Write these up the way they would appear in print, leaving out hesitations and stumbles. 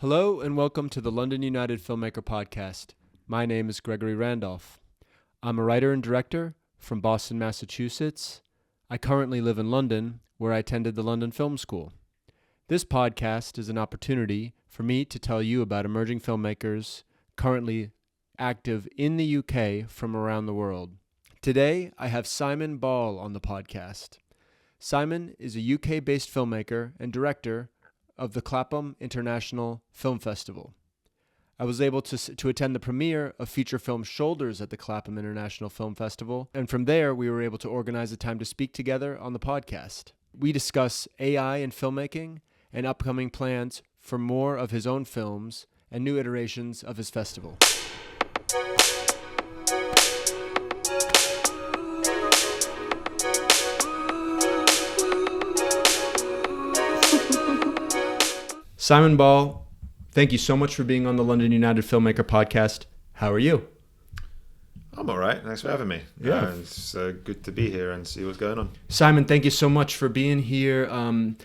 Hello and welcome to the London United Filmmaker Podcast. My name is Gregory Randolph. I'm a writer and director from Boston, Massachusetts. I currently live in London, where I attended the London Film School. This podcast is an opportunity for me to tell you about emerging filmmakers currently active in the UK from around the world. Today, I have Simon Ball on the podcast. Simon is a UK-based filmmaker and director of the Clapham International Film Festival. I was able to attend the premiere of feature film Shoulders at the Clapham International Film Festival, and from there we were able to organize a time to speak together on the podcast. We discuss AI and filmmaking and upcoming plans for more of his own films and new iterations of his festival. Simon Ball, thank you so much for being on the London United Filmmaker Podcast. How are you? I'm all right. Thanks for having me. Yeah. It's good to be here and see what's going on. Simon, thank you so much for being here.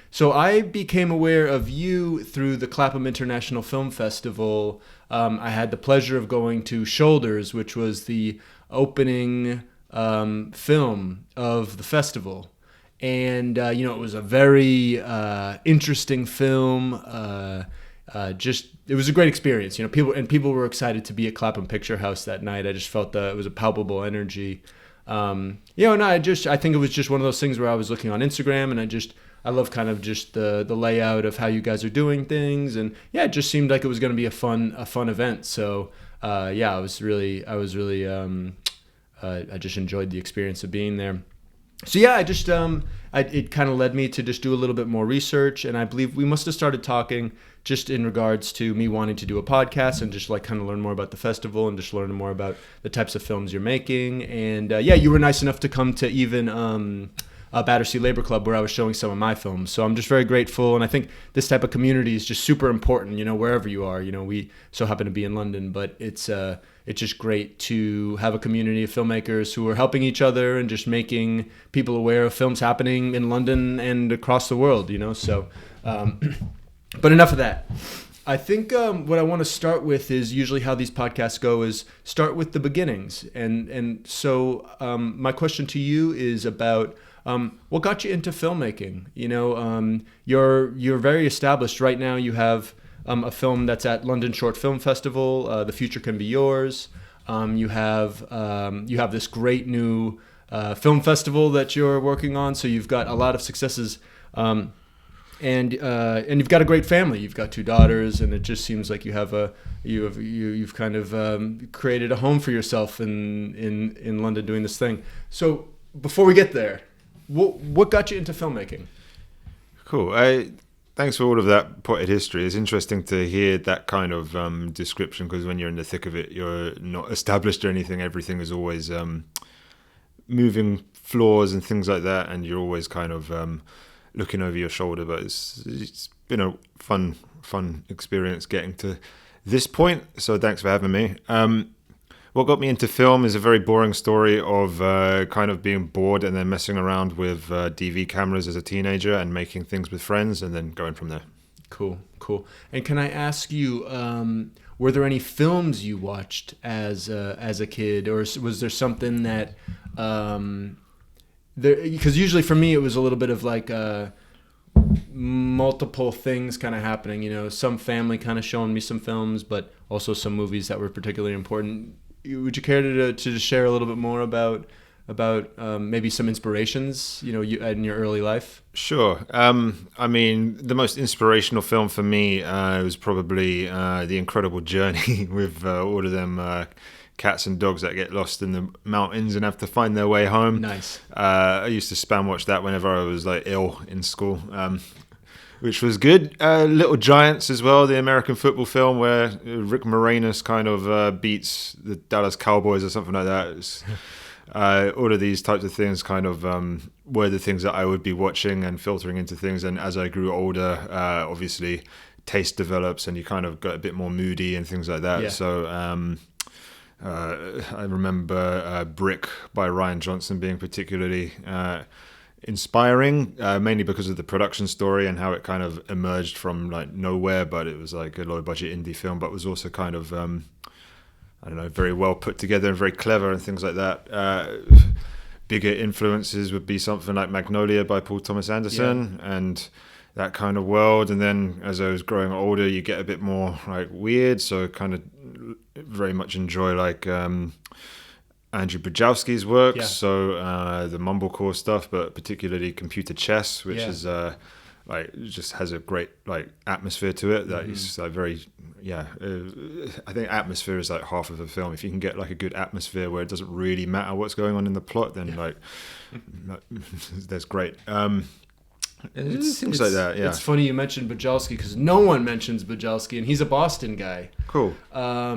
So I became aware of you through the Clapham International Film Festival. I had the pleasure of going to Shoulders, which was the opening film of the festival. And, it was a very interesting film. It was a great experience. People were excited to be at Clapham Picture House that night. I just felt that it was a palpable energy. I think it was just one of those things where I was looking on Instagram and I love kind of just the layout of how you guys are doing things. And yeah, it just seemed like it was going to be a fun event. So, I just enjoyed the experience of being there. So yeah, it kind of led me to just do a little bit more research, and I believe we must have started talking just in regards to me wanting to do a podcast and just like kind of learn more about the festival and just learn more about the types of films you're making. And you were nice enough to come to even Battersea Labour Club where I was showing some of my films. So I'm just very grateful, and I think this type of community is just super important, wherever you are. We so happen to be in London, but it's just great to have a community of filmmakers who are helping each other and just making people aware of films happening in London and across the world, So, but enough of that. I think what I want to start with is usually how these podcasts go is start with the beginnings. And so my question to you is about what got you into filmmaking? You're very established right now. You have a film that's at London Short Film Festival. The Future Can Be Yours. You have this great new film festival that you're working on. So you've got a lot of successes, and you've got a great family. You've got 2 daughters, and it just seems like you've kind of created a home for yourself in London doing this thing. So before we get there, what got you into filmmaking? Cool. Thanks for all of that potted history. It's interesting to hear that kind of description, because when you're in the thick of it, you're not established or anything. Everything is always moving floors and things like that, and you're always kind of looking over your shoulder. But it's been a fun experience getting to this point. So thanks for having me. What got me into film is a very boring story of kind of being bored and then messing around with DV cameras as a teenager and making things with friends and then going from there. Cool. And can I ask you, were there any films you watched as a kid, or was there something that because usually for me it was a little bit of like multiple things kind of happening, some family kind of showing me some films, but also some movies that were particularly important. Would you care to share a little bit more about maybe some inspirations, you in your early life? Sure. The most inspirational film for me was probably The Incredible Journey with all of them cats and dogs that get lost in the mountains and have to find their way home. Nice. I used to spam watch that whenever I was ill in school. Which was good. Little Giants as well, the American football film where Rick Moranis kind of beats the Dallas Cowboys or something like that. All of these types of things kind of were the things that I would be watching and filtering into things. And as I grew older, obviously taste develops and you kind of got a bit more moody and things like that. Yeah. So I remember Brick by Ryan Johnson being particularly inspiring, mainly because of the production story and how it kind of emerged from like nowhere, but it was like a low budget indie film, but was also kind of I don't know, very well put together and very clever and things like that. Bigger influences would be something like Magnolia by Paul Thomas Anderson and that kind of world. And then as I was growing older, you get a bit more like weird, so kind of very much enjoy like Andrew Bujalski's work, so the mumblecore stuff, but particularly Computer Chess, which is like just has a great like atmosphere to it. That is like very I think atmosphere is like half of the film. If you can get like a good atmosphere where it doesn't really matter what's going on in the plot, then like that's great. Things like that. Yeah, it's funny you mentioned Bujalski because no one mentions Bujalski, and he's a Boston guy. Cool. I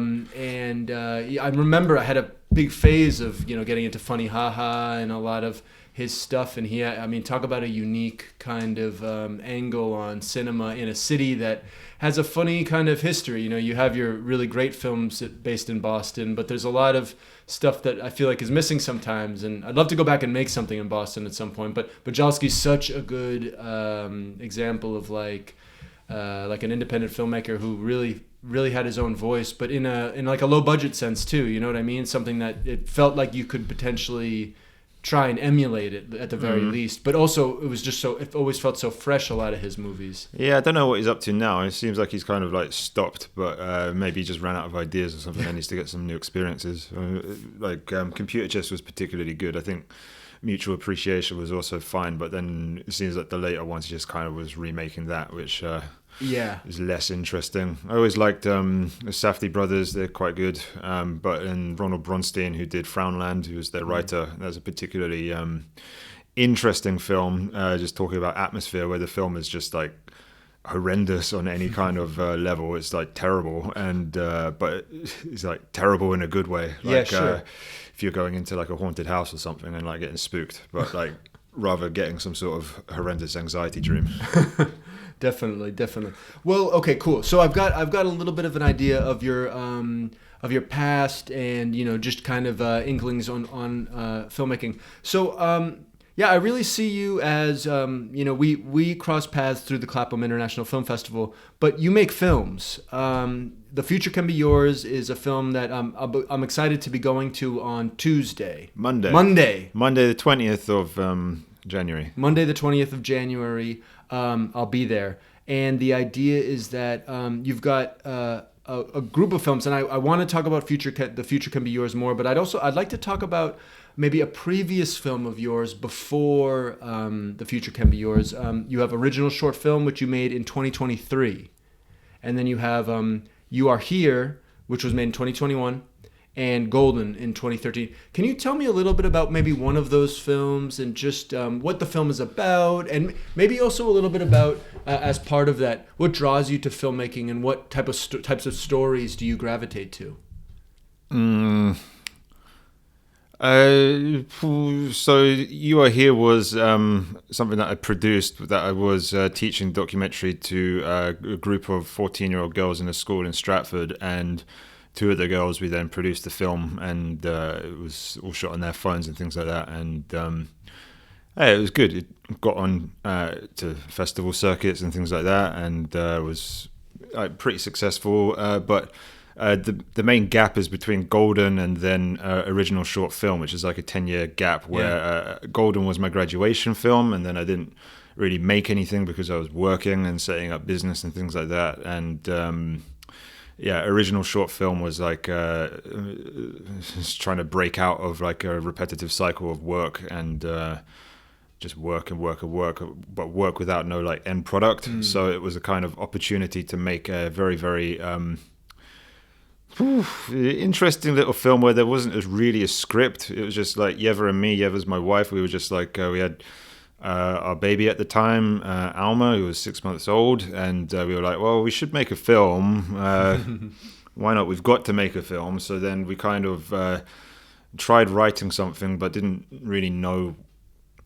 remember I had a big phase of getting into funny haha and a lot of his stuff, and talk about a unique kind of angle on cinema in a city that has a funny kind of history. You have your really great films based in Boston, but there's a lot of stuff that I feel like is missing sometimes, and I'd love to go back and make something in Boston at some point. But Bujalski's such a good example of like an independent filmmaker who really had his own voice, but in like a low budget sense too. You know what I mean? Something that it felt like you could potentially try and emulate it at the very least, but also it always felt so fresh, a lot of his movies. Yeah, I don't know what he's up to now. It seems like he's kind of like stopped, but maybe he just ran out of ideas or something and needs to get some new experiences. Computer Chess was particularly good. I think Mutual Appreciation was also fine, but then it seems like the later ones he just kind of was remaking that, which is less interesting. I always liked the Safdie brothers. They're quite good. And Ronald Bronstein, who did Frownland, who was their writer, that's a particularly interesting film, just talking about atmosphere, where the film is just like horrendous on any kind of level. It's like terrible, and but it's like terrible in a good way. Like, sure. If you're going into like a haunted house or something and like getting spooked, but like rather getting some sort of horrendous anxiety dream. Definitely. Well, okay, cool. So I've got a little bit of an idea of your past and just kind of inklings on filmmaking. So I really see you as we cross paths through the Clapham International Film Festival, but you make films. The Future Can Be Yours is a film that I'm excited to be going to on Tuesday. Monday the 20th of January. Monday the 20th of January. I'll be there, and the idea is that you've got a group of films, and I want to talk about The Future Can Be Yours more, but I'd like to talk about maybe a previous film of yours before The Future Can Be Yours. You have original short film, which you made in 2023, and then you have You Are Here, which was made in 2021. And Golden in 2013. Can you tell me a little bit about maybe one of those films and just what the film is about, and maybe also a little bit about, as part of that, what draws you to filmmaking and what types of stories do you gravitate to? So You Are Here was something that I produced, that I was teaching documentary to a group of 14-year-old girls in a school in Stratford, and two of the girls, we then produced the film, and it was all shot on their phones and things like that, and it was good. It got on to festival circuits and things like that, and was pretty successful, but the main gap is between Golden and then original short film, which is like a 10-year gap, where Golden was my graduation film, and then I didn't really make anything because I was working and setting up business and things like that, and original short film was like just trying to break out of like a repetitive cycle of work and just work, but work without no like end product. So it was a kind of opportunity to make a very, very interesting little film where there wasn't really a script. It was just like Yeva and me. Yeva's my wife. We were just like we had our baby at the time, Alma, who was 6 months old, and we were like, well, we should make a film. Why not? We've got to make a film. So then we kind of tried writing something, but didn't really know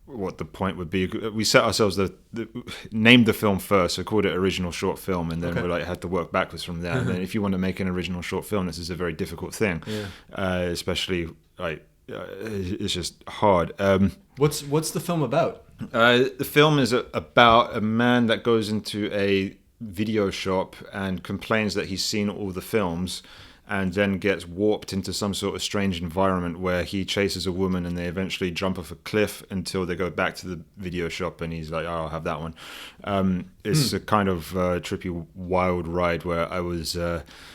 what the point would be. We set ourselves named the film first, so called it original short film, and then we had to work backwards from there. And then if you want to make an original short film, this is a very difficult thing, especially like it's just hard. What's the film about? The film is about a man that goes into a video shop and complains that he's seen all the films, and then gets warped into some sort of strange environment where he chases a woman and they eventually jump off a cliff until they go back to the video shop, and he's like, oh, I'll have that one. It's a kind of trippy, wild ride where I was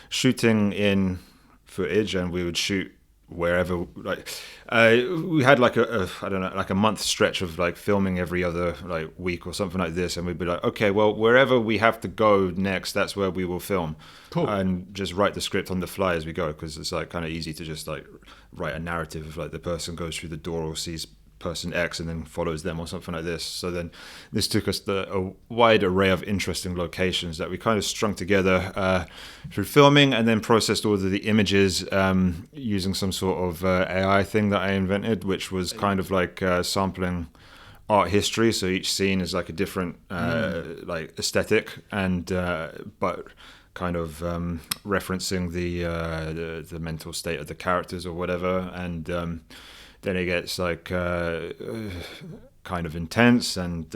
shooting in footage, and we would shoot wherever, like we had like a I don't know, like a month stretch of like filming every other like week or something like this, and we'd be like, okay, well, wherever we have to go next, that's where we will film. Cool. And just write the script on the fly as we go, because it's like kind of easy to just like write a narrative of like the person goes through the door or sees person X and then follows them or something like this. So then this took us a wide array of interesting locations that we kind of strung together through filming, and then processed all of the images using some sort of AI thing that I invented, which was kind of like sampling art history. So each scene is like a different like aesthetic, and but kind of referencing the mental state of the characters or whatever, and then it gets like kind of intense, and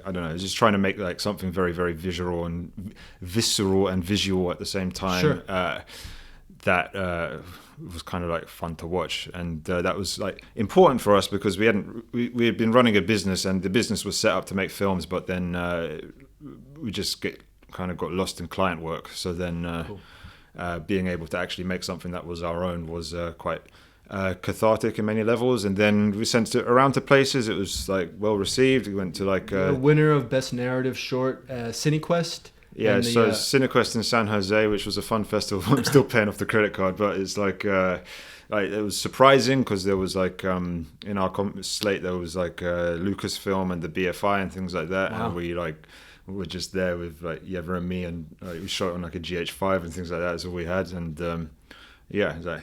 I don't know, just trying to make like something very, very visual and visceral and visual at the same time. Sure. That was kind of like fun to watch, and that was like important for us because we had been running a business, and the business was set up to make films, but then we just got lost in client work. So then cool. Being able to actually make something that was our own was quite cathartic in many levels, and then we sent it around to places. It was like well received. We went to like the winner of Best Narrative Short, CineQuest. Yeah, so CineQuest in San Jose, which was a fun festival. I'm still paying off the credit card, but it's like it was surprising because there was like in our slate there was like Lucasfilm and the BFI and things like that, wow. And we were just there with like Yeva and me, and we shot on like a GH5 and things like that. That's all we had, and yeah, like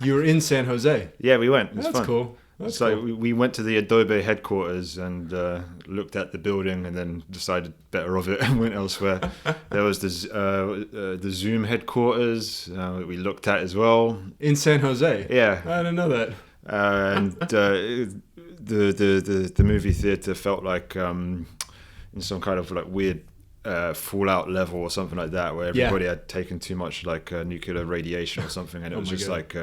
you were in San Jose. Yeah, we went. It was That's fun. Cool. That's so cool. we went to the Adobe headquarters and looked at the building, and then decided better of it and went elsewhere. There was the Zoom headquarters we looked at as well in San Jose. Yeah, I didn't know that. And the movie theater felt like in some kind of like weird fallout level or something like that, where everybody had taken too much like nuclear radiation or something, and it was just God. Like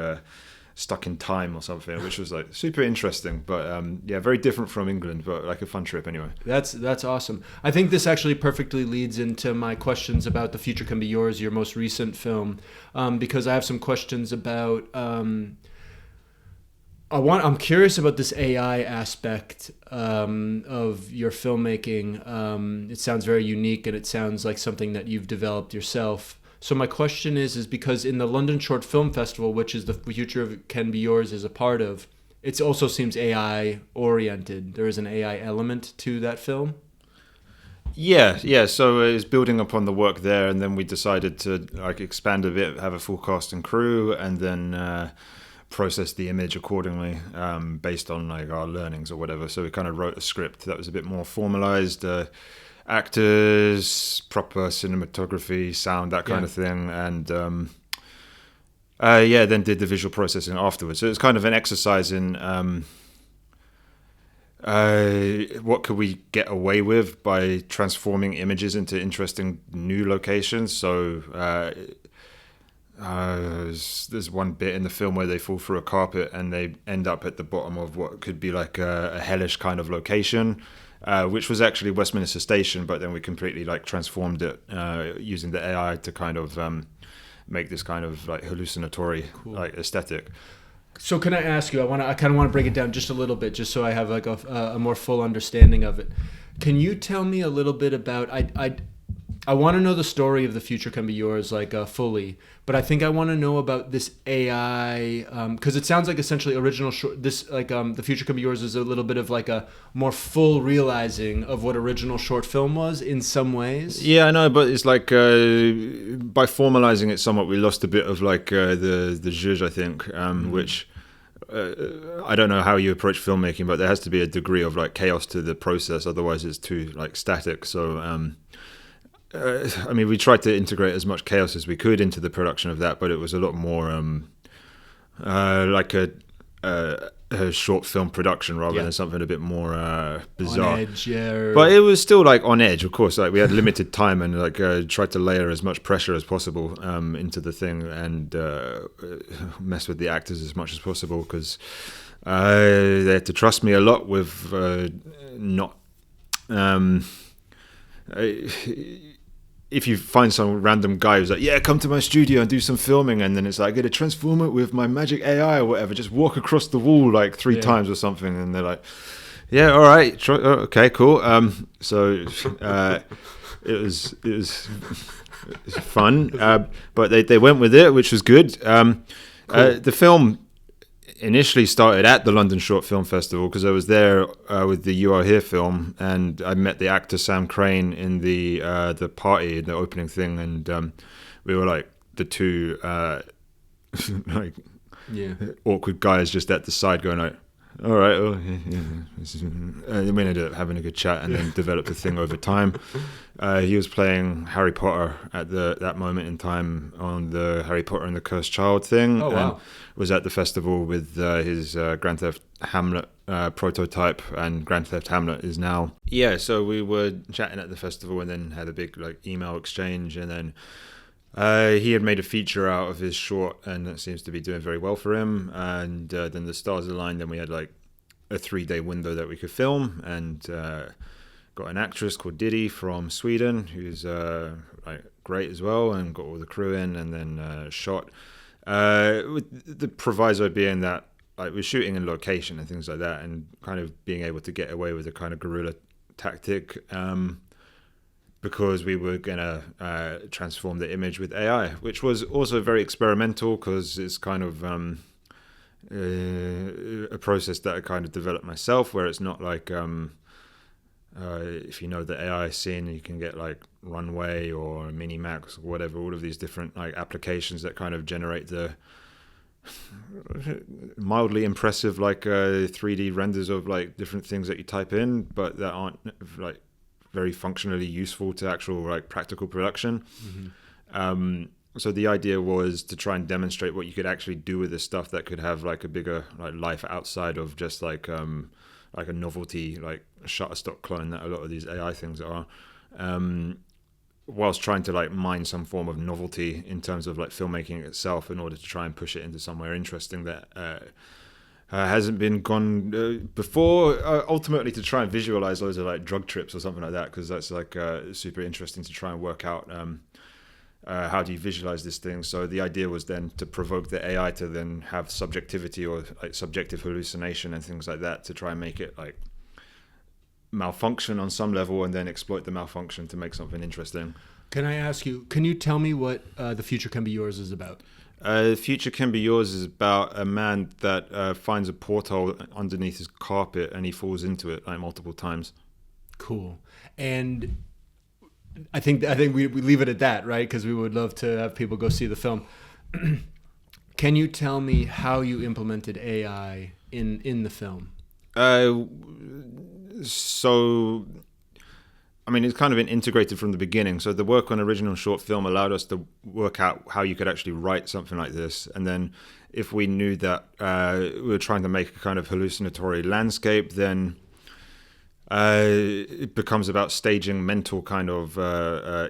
stuck in time or something, which was like super interesting, but very different from England, but like a fun trip anyway. That's awesome. I think this actually perfectly leads into my questions about The Future Can Be Yours, your most recent film, because I have some questions about I'm curious about this AI aspect of your filmmaking. It sounds very unique, and it sounds like something that you've developed yourself. So my question is because in the London Short Film Festival, which is The Future Can Be Yours is a part of, it also seems AI oriented. There is an AI element to that film. Yeah. So it was building upon the work there, and then we decided to like expand a bit, have a full cast and crew, and then process the image accordingly based on like our learnings or whatever. So we kind of wrote a script that was a bit more formalized, actors, proper cinematography, sound, that kind of thing, and then did the visual processing afterwards. So it was kind of an exercise in what could we get away with by transforming images into interesting new locations. So there's one bit in the film where they fall through a carpet and they end up at the bottom of what could be like a hellish kind of location, which was actually Westminster Station, but then we completely like transformed it using the AI to kind of make this kind of like hallucinatory like aesthetic. So can I ask you, I kind of want to break it down just a little bit, just so I have like a more full understanding of it. Can you tell me a little bit about, I want to know the story of The Future Can Be Yours, like fully, but I think I want to know about this AI, because it sounds like essentially original short. This like The Future Can Be Yours is a little bit of like a more full realizing of what original short film was in some ways. Yeah, I know, but it's like by formalizing it somewhat, we lost a bit of like the zhuzh, I think, which. I don't know how you approach filmmaking, but there has to be a degree of like chaos to the process, otherwise it's too like static. So I mean, we tried to integrate as much chaos as we could into the production of that, but it was a lot more like a short film production rather than something a bit more bizarre. On edge, yeah. But it was still like on edge, of course. Like we had limited time and like tried to layer as much pressure as possible into the thing and mess with the actors as much as possible because they had to trust me a lot with not. If you find some random guy who's like, yeah, come to my studio and do some filming, and then it's like, I'm going to transform it with my magic AI or whatever, just walk across the wall like 3 times or something, and they're like, yeah, all right, okay, cool. So it was fun, but they went with it, which was good. Cool. The film initially started at the London Short Film Festival because I was there with the You Are Here film, and I met the actor Sam Crane in the party, the opening thing, and we were like the two like awkward guys just at the side going like, all right, and then we ended up having a good chat and then developed a thing over time. He was playing Harry Potter at that moment in time on the Harry Potter and the Cursed Child thing. Oh, wow. And was at the festival with his Grand Theft Hamlet prototype, and Grand Theft Hamlet is now. Yeah, so we were chatting at the festival and then had a big like email exchange, and then he had made a feature out of his short, and that seems to be doing very well for him. And then the stars aligned, and we had like a 3-day window that we could film, and got an actress called Diddy from Sweden who's like great as well, and got all the crew in, and then shot with the proviso being that like we're shooting in location and things like that, and kind of being able to get away with a kind of guerrilla tactic. Because we were going to transform the image with AI, which was also very experimental because it's kind of a process that I kind of developed myself, where it's not like if you know the AI scene, you can get like Runway or Minimax or whatever, all of these different like applications that kind of generate the mildly impressive like 3D renders of like different things that you type in, but that aren't like very functionally useful to actual like practical production. Mm-hmm. So the idea was to try and demonstrate what you could actually do with this stuff that could have like a bigger like life outside of just like a novelty like Shutterstock clone that a lot of these AI things are, whilst trying to like mine some form of novelty in terms of like filmmaking itself in order to try and push it into somewhere interesting that hasn't been gone before, ultimately to try and visualize loads of like drug trips or something like that, because that's like super interesting to try and work out how do you visualize this thing. So the idea was then to provoke the AI to then have subjectivity or like subjective hallucination and things like that to try and make it like malfunction on some level, and then exploit the malfunction to make something interesting. Can I ask you, can you tell me what The Future Can Be Yours is about? The Future Can Be Yours is about a man that finds a porthole underneath his carpet, and he falls into it like multiple times. Cool. And I think we leave it at that, right? Because we would love to have people go see the film. Can you tell me how you implemented AI in the film? So, I mean, it's kind of been integrated from the beginning. So the work on original short film allowed us to work out how you could actually write something like this. And then if we knew that we were trying to make a kind of hallucinatory landscape, then it becomes about staging mental kind of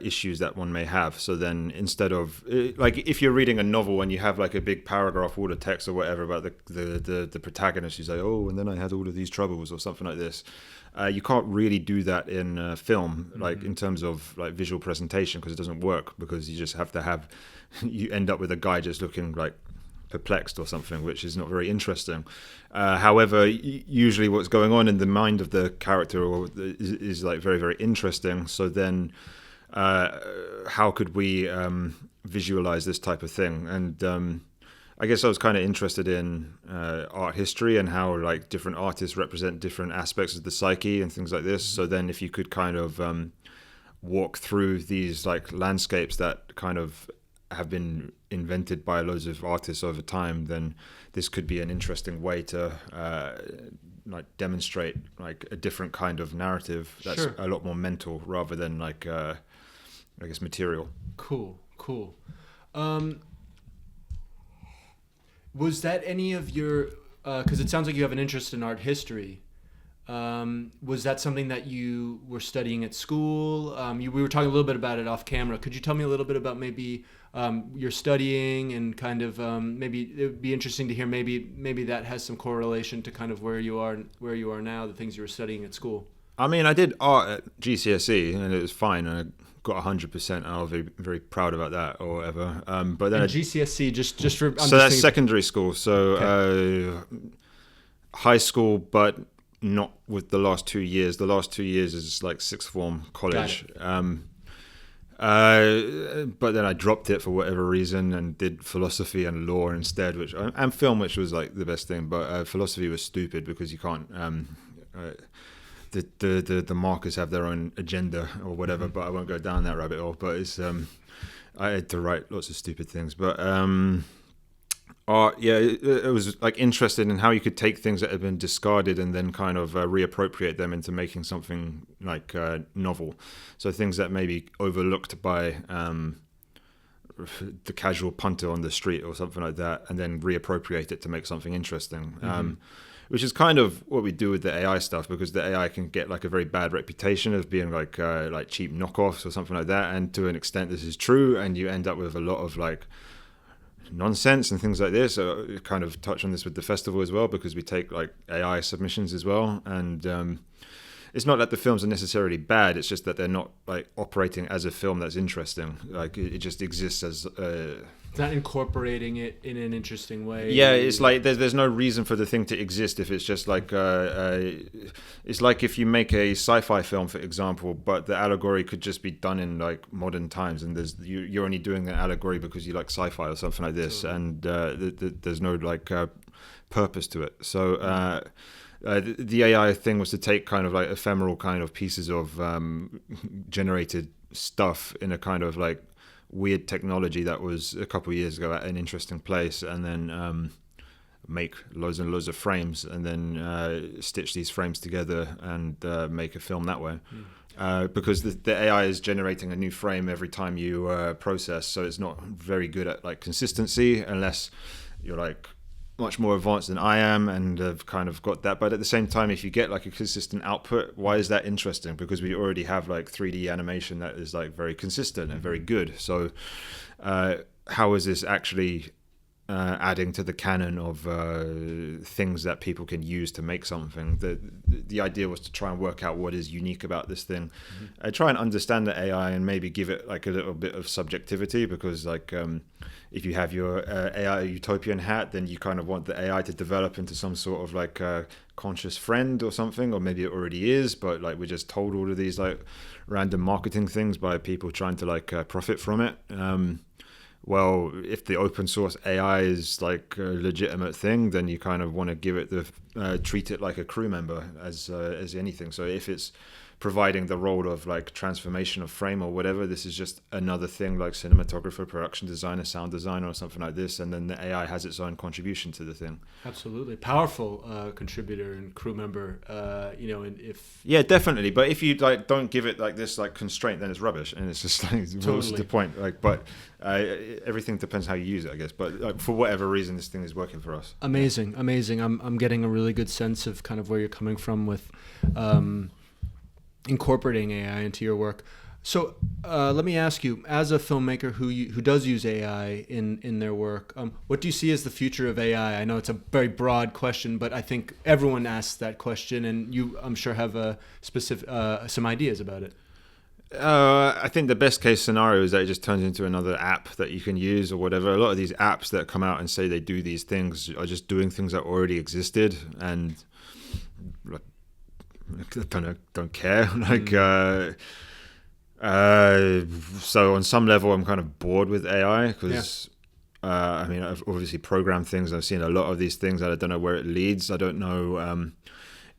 issues that one may have. So then instead of like if you're reading a novel and you have like a big paragraph full of text or whatever about the protagonist, you say, oh, and then I had all of these troubles or something like this. You can't really do that in film, like in terms of like visual presentation, because it doesn't work, because you just have to have, you end up with a guy just looking like perplexed or something, which is not very interesting. However, usually what's going on in the mind of the character is like very, very interesting. So then how could we visualize this type of thing? And I guess I was kind of interested in art history and how like different artists represent different aspects of the psyche and things like this. So then if you could kind of walk through these like landscapes that kind of have been invented by loads of artists over time, then this could be an interesting way to like demonstrate like a different kind of narrative that's a lot more mental rather than like I guess material. Cool. Was that any of your because it sounds like you have an interest in art history. Was that something that you were studying at school? We were talking a little bit about it off camera. Could you tell me a little bit about maybe your studying and kind of maybe it would be interesting to hear maybe that has some correlation to kind of where you are now, the things you were studying at school. I mean, I did art at GCSE and it was fine, and I got 100%, and I was very, very proud about that or whatever. But then GCSE, just for so that's secondary school. So high school, but not with the last 2 years. The last 2 years is like sixth form college. But then I dropped it for whatever reason and did philosophy and law instead, and film, which was like the best thing. But philosophy was stupid because you can't. The markers have their own agenda or whatever, but I won't go down that rabbit hole. But it's I had to write lots of stupid things. But art, yeah, it was like interested in how you could take things that had been discarded and then kind of reappropriate them into making something like novel. So things that may be overlooked by the casual punter on the street or something like that, and then reappropriate it to make something interesting. Which is kind of what we do with the AI stuff, because the AI can get like a very bad reputation of being like cheap knockoffs or something like that. And to an extent, this is true, and you end up with a lot of like nonsense and things like this. So we kind of touch on this with the festival as well, because we take like AI submissions as well, and it's not that the films are necessarily bad. It's just that they're not like operating as a film that's interesting. Like it just exists as. It's not incorporating it in an interesting way. Yeah, it's like there's no reason for the thing to exist if it's just like it's like if you make a sci-fi film, for example, but the allegory could just be done in like modern times, and you're only doing an allegory because you like sci-fi or something like this, and there's no like purpose to it. So the AI thing was to take kind of like ephemeral kind of pieces of generated stuff in a kind of like weird technology that was a couple of years ago at an interesting place, and then make loads and loads of frames, and then stitch these frames together and make a film that way. Because the AI is generating a new frame every time you process, so it's not very good at like consistency unless you're like much more advanced than I am and have kind of got that. But at the same time, if you get like a consistent output, why is that interesting? Because we already have like 3D animation that is like very consistent and very good. So how is this actually adding to the canon of things that people can use to make something? The idea was to try and work out what is unique about this thing. I try and understand the AI and maybe give it like a little bit of subjectivity, because like if you have your AI utopian hat, then you kind of want the AI to develop into some sort of like conscious friend or something, or maybe it already is, but like we're just told all of these like random marketing things by people trying to like profit from it. Well, if the open source AI is like a legitimate thing, then you kind of want to give it treat it like a crew member as anything. So if it's providing the role of like transformation of frame or whatever, this is just another thing like cinematographer, production designer, sound designer or something like this, and then the AI has its own contribution to the thing. Absolutely. Powerful contributor and crew member, and if... Yeah, definitely. But if you like don't give it like this like constraint, then it's rubbish, and it's just like, totally. What's the point? Like, but everything depends how you use it, I guess. But like, for whatever reason, this thing is working for us. Amazing. I'm getting a really good sense of kind of where you're coming from with incorporating AI into your work. So let me ask you, as a filmmaker who does use AI in their work, what do you see as the future of AI? I know it's a very broad question, but I think everyone asks that question, and you, I'm sure, have a specific some ideas about it. I think the best case scenario is that it just turns into another app that you can use or whatever. A lot of these apps that come out and say they do these things are just doing things that already existed, and like, don't care. Like, so on some level, I'm kind of bored with AI because, I mean, I've obviously programmed things. I've seen a lot of these things, and I don't know where it leads. I don't know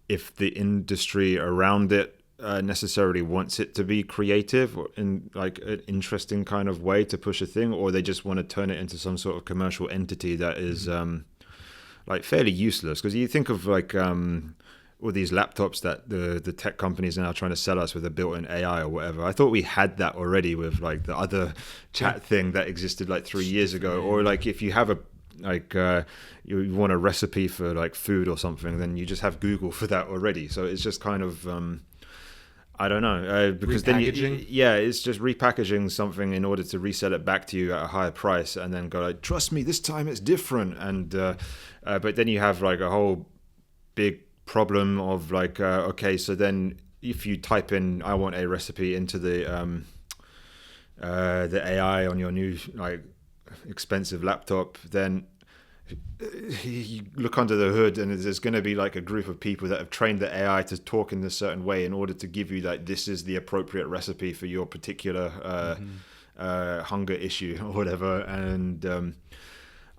if the industry around it necessarily wants it to be creative or in like an interesting kind of way to push a thing, or they just want to turn it into some sort of commercial entity that is like fairly useless. Because you think of like all these laptops that the tech companies are now trying to sell us with a built-in AI or whatever. I thought we had that already with like the other chat thing that existed like 3 years ago. Or like if you have a like you want a recipe for like food or something, then you just have Google for that already. So it's just kind of I don't know, because then it's just repackaging something in order to resell it back to you at a higher price, and then go like, trust me, this time it's different. And but then you have like a whole big problem of like, okay, so then if you type in "I want a recipe" into the AI on your new like expensive laptop, then you look under the hood and there's going to be like a group of people that have trained the AI to talk in a certain way in order to give you like, this is the appropriate recipe for your particular hunger issue or whatever. And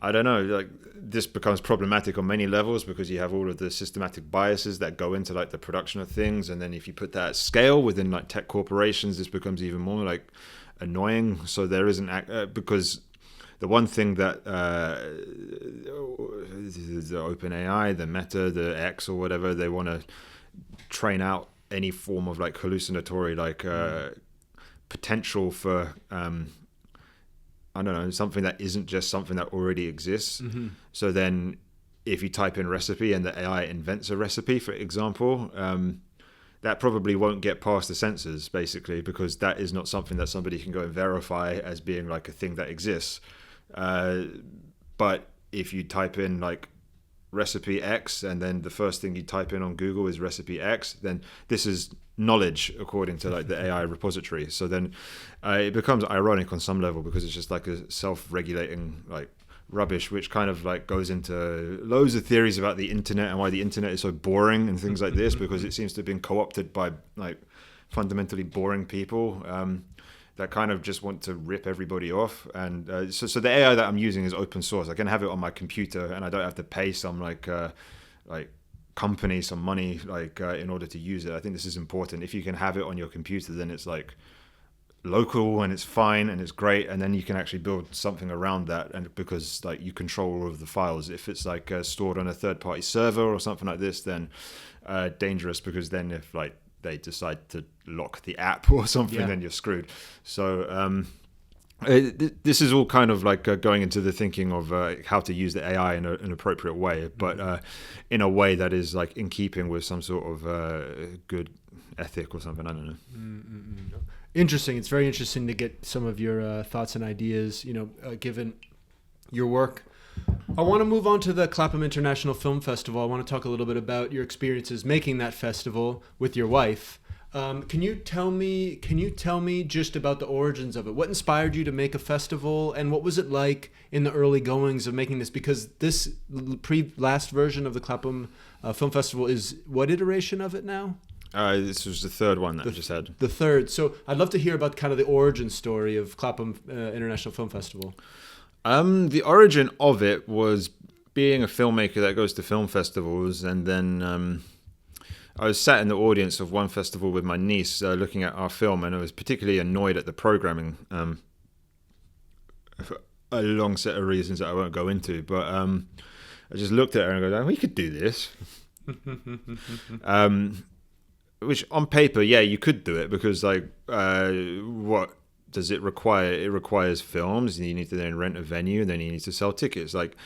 I don't know, like this becomes problematic on many levels because you have all of the systematic biases that go into like the production of things. And then if you put that at scale within like tech corporations, this becomes even more like annoying. So there isn't because the one thing that the OpenAI, the Meta, the X or whatever, they want to train out any form of like hallucinatory like potential for I don't know, something that isn't just something that already exists. So then if you type in recipe and the AI invents a recipe, for example, that probably won't get past the censors, basically, because that is not something that somebody can go and verify as being like a thing that exists. But if you type in like recipe X and then the first thing you type in on Google is recipe X, then this is knowledge according to like the AI repository. So then it becomes ironic on some level because it's just like a self-regulating like rubbish, which kind of like goes into loads of theories about the internet and why the internet is so boring and things like this, because it seems to have been co-opted by like fundamentally boring people that kind of just want to rip everybody off. And so the AI that I'm using is open source. I can have it on my computer and I don't have to pay some like company some money like in order to use it. I think this is important. If you can have it on your computer, then it's like local and it's fine and it's great, and then you can actually build something around that, and because like you control all of the files. If it's like stored on a third-party server or something like this, then dangerous, because then if like they decide to lock the app or something, then you're screwed. So this is all kind of like going into the thinking of how to use the AI in an appropriate way, but in a way that is like in keeping with some sort of good ethic or something. I don't know. Interesting. It's very interesting to get some of your thoughts and ideas, given your work. I want to move on to the Clapham International Film Festival. I want to talk a little bit about your experiences making that festival with your wife. Can you tell me just about the origins of it? What inspired you to make a festival, and what was it like in the early goings of making this? Because this last version of the Clapham Film Festival is what iteration of it now? This was the third one that I just had. The third. So I'd love to hear about kind of the origin story of Clapham International Film Festival. The origin of it was being a filmmaker that goes to film festivals, and then I was sat in the audience of one festival with my niece looking at our film, and I was particularly annoyed at the programming for a long set of reasons that I won't go into, but I just looked at her and go, oh, we could do this. Which on paper, yeah, you could do it, because like what does it require? It requires films, and you need to then rent a venue, and then you need to sell tickets. Like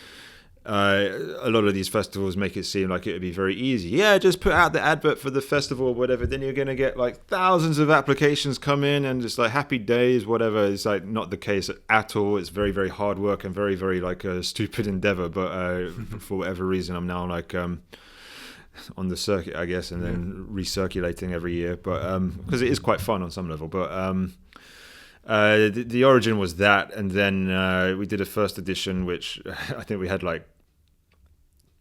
a lot of these festivals make it seem like it would be very easy. Yeah, just put out the advert for the festival or whatever, then you're going to get like thousands of applications come in and just like happy days, whatever. It's like not the case at all. It's very, very hard work and very, very like a stupid endeavor. But for whatever reason, I'm now like on the circuit, I guess, and then recirculating every year. But because it is quite fun on some level. But the origin was that, and then we did a first edition, which I think we had like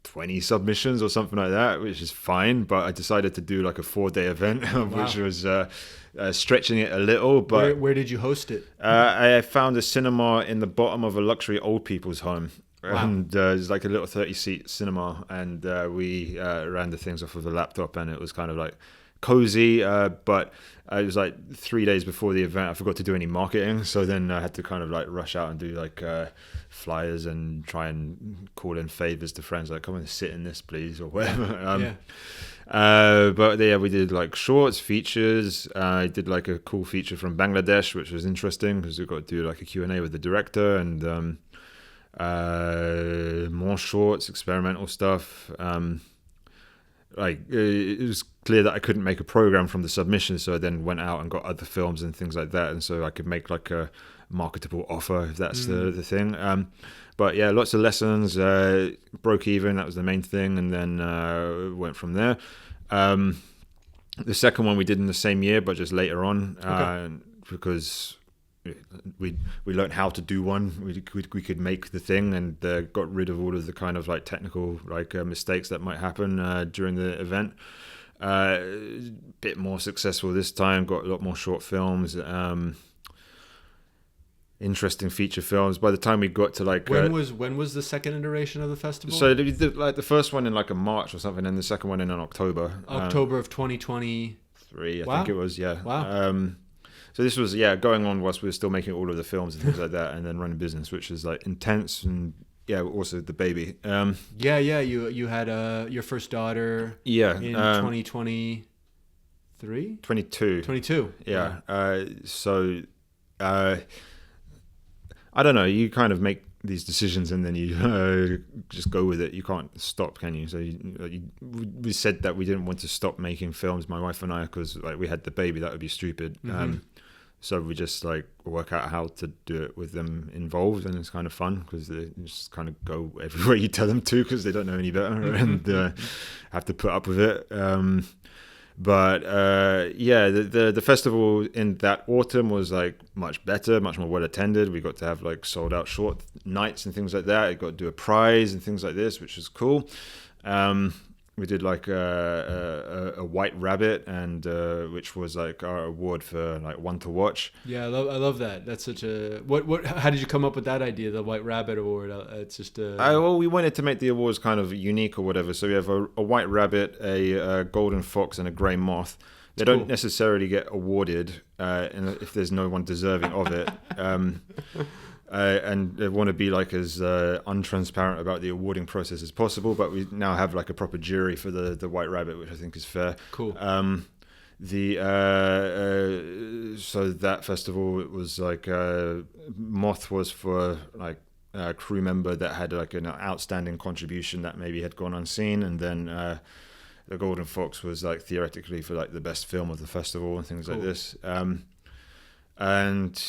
20 submissions or something like that, which is fine, but I decided to do like a 4-day event. Which was stretching it a little. But where did you host it? I found a cinema in the bottom of a luxury old people's home. Wow. And it was like a little 30-seat cinema, and we ran the things off of the laptop, and it was kind of like cozy, but it was like 3 days before the event. I forgot to do any marketing, so then I had to kind of like rush out and do like flyers and try and call in favors to friends, like, come and sit in this please, or whatever. But yeah, we did like shorts, features. I did like a cool feature from Bangladesh, which was interesting because we got to do like a Q&A with the director, and more shorts, experimental stuff. It was clear that I couldn't make a program from the submission, so I then went out and got other films and things like that, and so I could make like a marketable offer if that's the thing. But yeah, lots of lessons, broke even, that was the main thing, and then went from there. The second one we did in the same year, but just later on, because we learned how to do one. We could make the thing, and got rid of all of the kind of like technical mistakes that might happen during the event. Bit more successful this time. Got a lot more short films. Interesting feature films. By the time we got to like when was the second iteration of the festival? So the first one in like a March or something, and the second one in October. October of 2023. I think it was. Yeah. Wow. So this was going on whilst we were still making all of the films and things like that, and then running business, which is like intense, and also the baby. You had your first daughter. Yeah. In 2023. 22. 22. Yeah. So. I don't know. You kind of make these decisions and then you just go with it. You can't stop, can you? So we said that we didn't want to stop making films, my wife and I, because like we had the baby. That would be stupid. Mm-hmm. So we just like work out how to do it with them involved, and it's kind of fun because they just kind of go everywhere you tell them to because they don't know any better and have to put up with it. But the festival in that autumn was like much better, much more well attended. We got to have like sold out short nights and things like that. We got to do a prize and things like this, which was cool. We did like a white rabbit, and which was like our award for like one to watch. Yeah, I love that. That's such a what. How did you come up with that idea, the white rabbit award? It's just well, we wanted to make the awards kind of unique or whatever. So we have a white rabbit, a golden fox, and a grey moth. They don't necessarily get awarded if there's no one deserving of it. And they want to be like as untransparent about the awarding process as possible, but we now have like a proper jury for the white rabbit, which I think is fair. Cool. So that festival, it was like moth was for like a crew member that had like an outstanding contribution that maybe had gone unseen, and then the golden fox was like theoretically for like the best film of the festival and things like this. And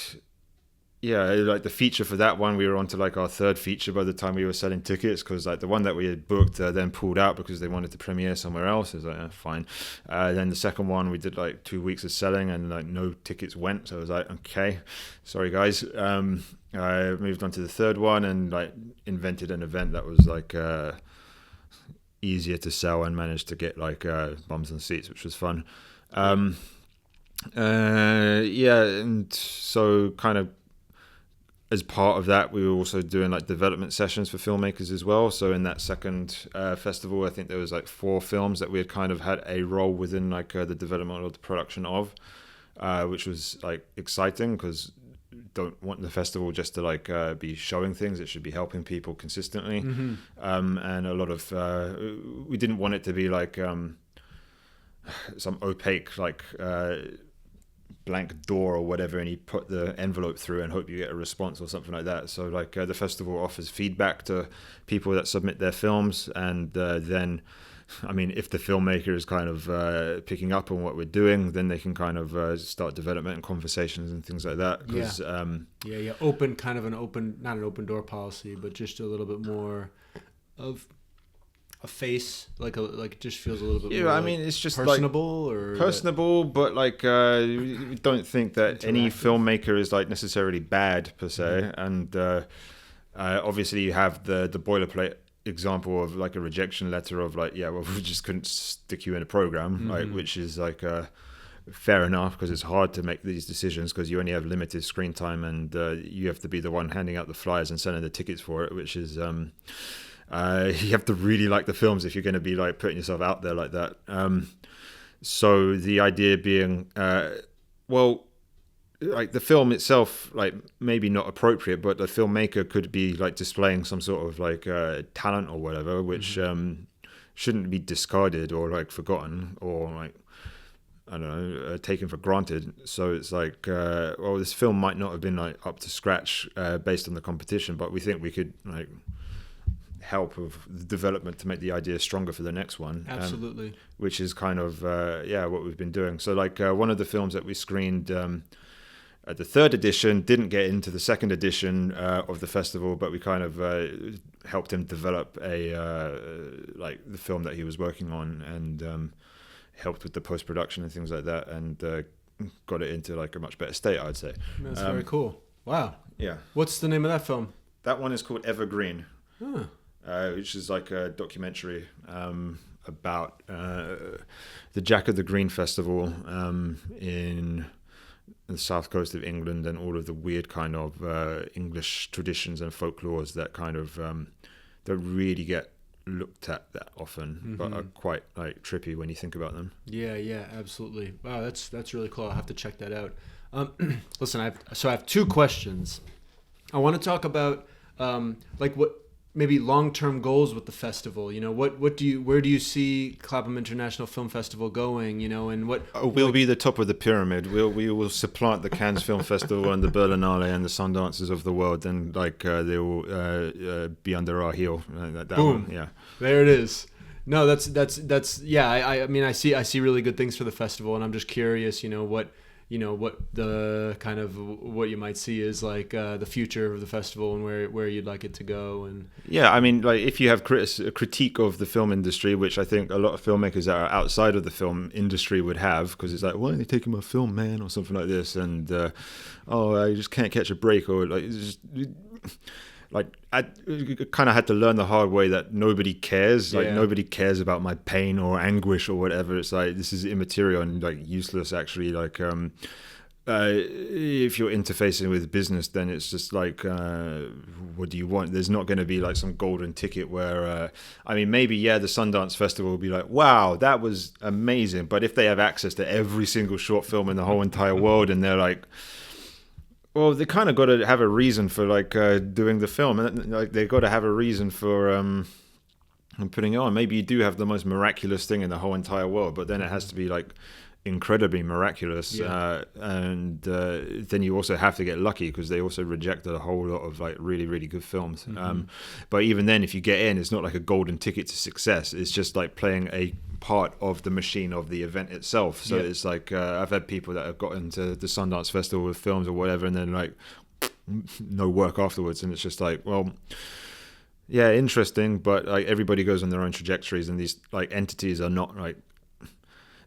yeah, like the feature for that one, we were on to like our third feature by the time we were selling tickets, because like the one that we had booked then pulled out because they wanted to premiere somewhere else. It was like, fine. Then the second one, we did like 2 weeks of selling and like no tickets went. So I was like, okay, sorry guys. I moved on to the third one and like invented an event that was like easier to sell and managed to get like bums on seats, which was fun. And so kind of as part of that, we were also doing like development sessions for filmmakers as well. So in that second festival, I think there was like 4 films that we had kind of had a role within like the development or the production of, which was like exciting because don't want the festival just to like be showing things. It should be helping people consistently. Mm-hmm. And a lot of we didn't want it to be like some opaque like blank door or whatever, and you put the envelope through and hope you get a response or something like that. So like the festival offers feedback to people that submit their films, and then I mean, if the filmmaker is kind of picking up on what we're doing, then they can kind of start development and conversations and things like that. Cause, open, kind of not an open door policy, but just a little bit more of a face, like it just feels a little bit more. I mean, it's just personable, but like we don't think that any filmmaker is like necessarily bad per se. Mm-hmm. And obviously you have the boilerplate example of like a rejection letter of like, yeah, well, we just couldn't stick you in a program, mm-hmm. like, which is like fair enough, because it's hard to make these decisions because you only have limited screen time, and you have to be the one handing out the flyers and selling the tickets for it, which is you have to really like the films if you're going to be like putting yourself out there like that. So the idea being, like the film itself, like maybe not appropriate, but the filmmaker could be like displaying some sort of like talent or whatever, which mm-hmm. Shouldn't be discarded or like forgotten or like I don't know, taken for granted. So it's like, well, this film might not have been like up to scratch based on the competition, but we think we could like help with the development to make the idea stronger for the next one. Absolutely. Which is kind of what we've been doing. So like one of the films that we screened at the third edition didn't get into the second edition of the festival, but we kind of helped him develop like the film that he was working on, and helped with the post-production and things like that, and got it into like a much better state, I'd say. That's very cool. Wow. Yeah. What's the name of that film? That one is called Evergreen, Huh. which is like a documentary about the Jack of the Green Festival in the south coast of England, and all of the weird kind of English traditions and folklores that kind of don't really get looked at that often, but are quite like trippy when you think about them. Yeah, absolutely. Wow, that's really cool. I'll have to check that out. Listen, I have two questions. I want to talk about like what maybe long-term goals with the festival. You know, where do you see Clapham International Film Festival going? You know, and what We'll be the top of the pyramid. We will supplant the Cannes Film Festival and the Berlinale and the Sundances of the world, and like they will be under our heel. That Boom. one, yeah. There it is. No, that's yeah. I mean, I see really good things for the festival, and I'm just curious. What the kind of what you might see is like the future of the festival, and where you'd like it to go. And yeah, I mean, like if you have a critique of the film industry, which I think a lot of filmmakers that are outside of the film industry would have, because it's like, why are they taking my film, man, or something like this, and I just can't catch a break, or like it's just. Like I kind of had to learn the hard way that nobody cares. Like nobody cares about my pain or anguish or whatever. It's like this is immaterial and like useless. Actually, like if you're interfacing with business, then it's just like what do you want? There's not going to be like some golden ticket where I mean maybe the Sundance Festival will be like, wow, that was amazing. But if they have access to every single short film in the whole entire world, and they're like, well, they kind of got to have a reason for like doing the film, and like they got to have a reason for putting it on. Maybe you do have the most miraculous thing in the whole entire world, but then it has to be like incredibly miraculous, and then you also have to get lucky, because they also rejected a whole lot of like really, really good films. But even then, if you get in, it's not like a golden ticket to success. It's just like playing a part of the machine of the event itself. So it's like I've had people that have got into the Sundance Festival with films or whatever, and then like no work afterwards, and it's just like, well, yeah, interesting, but like everybody goes on their own trajectories, and these like entities are not like,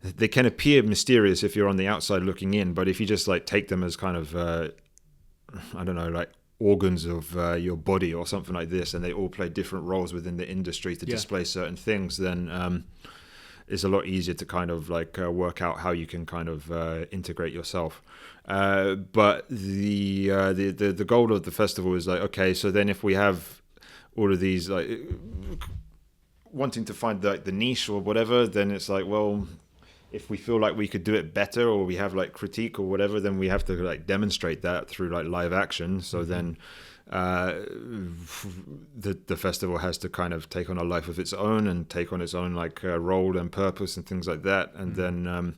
they can appear mysterious if you're on the outside looking in, but if you just like take them as kind of I don't know, like organs of your body or something like this, and they all play different roles within the industry to display certain things, then it's a lot easier to kind of like work out how you can kind of integrate yourself. But the goal of the festival is like, okay, so then if we have all of these like wanting to find like the niche or whatever, then it's like, well, if we feel like we could do it better, or we have like critique or whatever, then we have to like demonstrate that through like live action. So then the festival has to kind of take on a life of its own, and take on its own like role and purpose and things like that, and then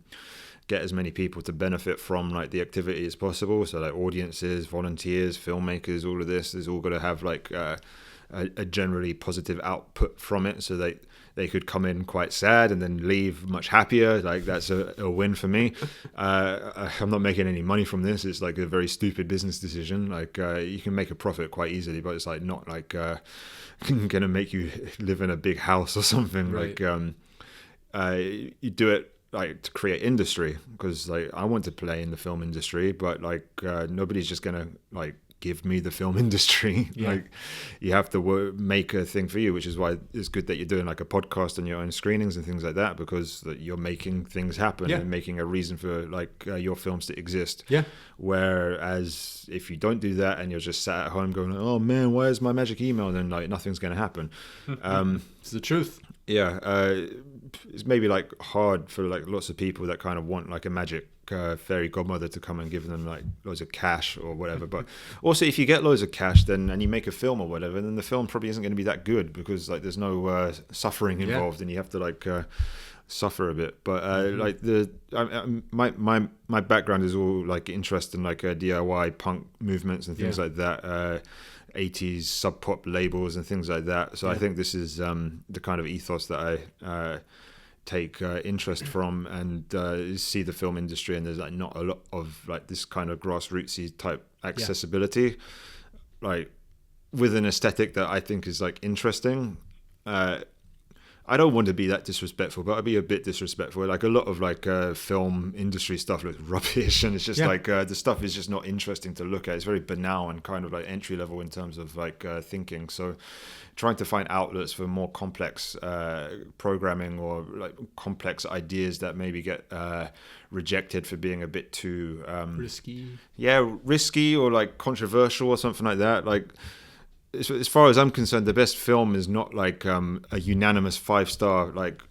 get as many people to benefit from like the activity as possible. So like audiences, volunteers, filmmakers, all of this is all got to have like a generally positive output from it, so they could come in quite sad and then leave much happier. Like that's a win for me. I'm not making any money from this. It's like a very stupid business decision. Like you can make a profit quite easily, but it's like not like gonna make you live in a big house or something. Right. Like you do it like to create industry, because like I want to play in the film industry, but like nobody's just gonna like give me the film industry. Like you have to make a thing for you, which is why it's good that you're doing like a podcast and your own screenings and things like that, because you're making things happen and making a reason for like your films to exist. Whereas if you don't do that and you're just sat at home going, oh man, where's my magic email, then like nothing's going to happen. It's the truth. It's maybe like hard for like lots of people that kind of want like a magic fairy godmother to come and give them like loads of cash or whatever. But also, if you get loads of cash, then and you make a film or whatever, then the film probably isn't going to be that good, because like there's no suffering involved, and you have to like suffer a bit. But like my background is all like interest in like DIY punk movements and things like that. 80s sub pop labels and things like that. So I think this is the kind of ethos that I take interest from, and see the film industry, and there's like not a lot of like this kind of grassrootsy type accessibility, like with an aesthetic that I think is like interesting. I don't want to be that disrespectful, but I'd be a bit disrespectful. Like a lot of like film industry stuff looks rubbish, and it's just like the stuff is just not interesting to look at. It's very banal and kind of like entry level in terms of like thinking. So trying to find outlets for more complex programming or like complex ideas that maybe get rejected for being a bit too risky or like controversial or something like that. Like, as far as I'm concerned, the best film is not like a unanimous 5-star, like